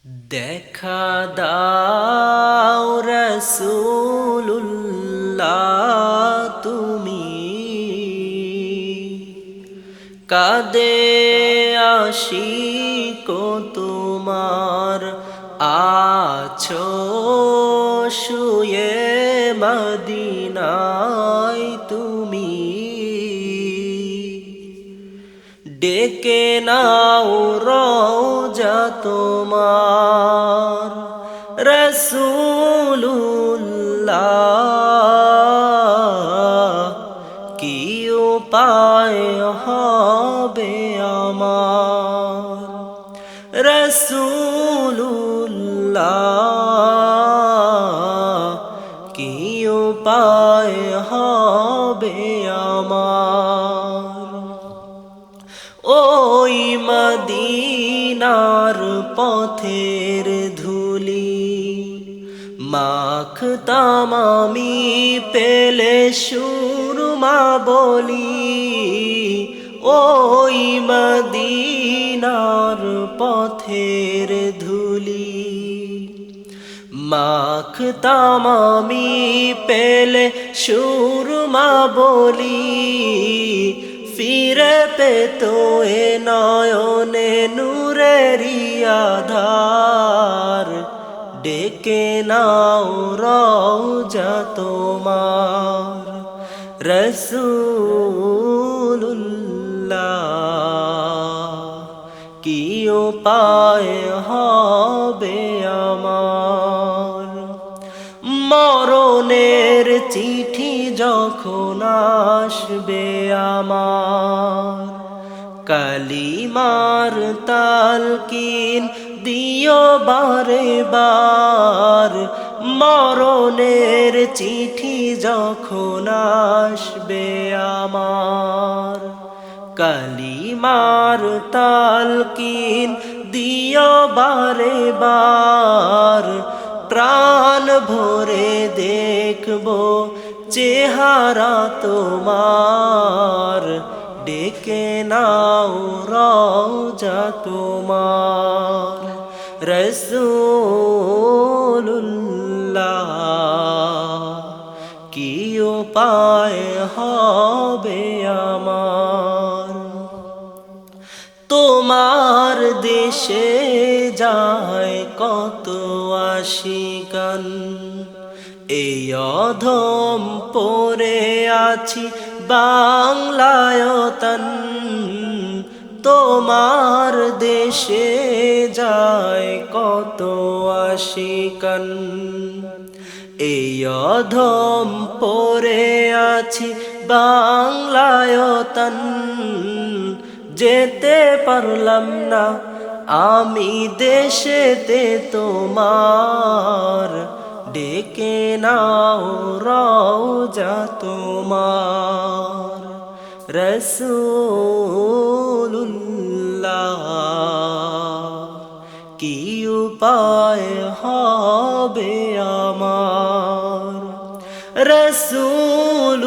দেখা দাও রাসূলুল্লাহ তুমি কাঁদে আশিক তোমার আছো শুয়ে মদিনায় তুমি ডেকে নাও রওজা তোমার রাসূলুল্লাহ কি উপায় হবে আমার রাসূলুল্লাহ কি উপায় হবে আমার ওই মদিনার পথের ধুলি মাখতাম আমি পেলে সুরমা বলি ওই মদিনার পথের ধুলি মাখতাম আমি পেলে সুরমা বলি ফিরে পেত এ নয়নে নূরেরি আধার ডেকে নাও রওজা তোমার রাসূলুল্লাহ কি উপায় হবে আমার মরণের চিঠি যখন আসবে আমার কালিমার তালকিন দিও বারে বার মরণের চিঠি যখন আসবে আমার কালিমার তালকিন দিও বারে বার প্রাণ ভরে দেখব চেহারা তোমার ডেকে নাও রওজা তোমার রাসূলুল্লাহ কি উপায় হবে আমার তোমার দেশে যায় কত আশিকান এই অধম পড়ে আছি বাংলায়তন তোমার দেশে যায় কত আশিকান এই অধম পড়ে আছি বাংলায়তন যেতে পারলাম না আমি দেশেতে তোমার ডেকে নাও রওজা তোমার রাসূলুল্লাহ কি উপায় হবে আমার রাসূলুল্লাহ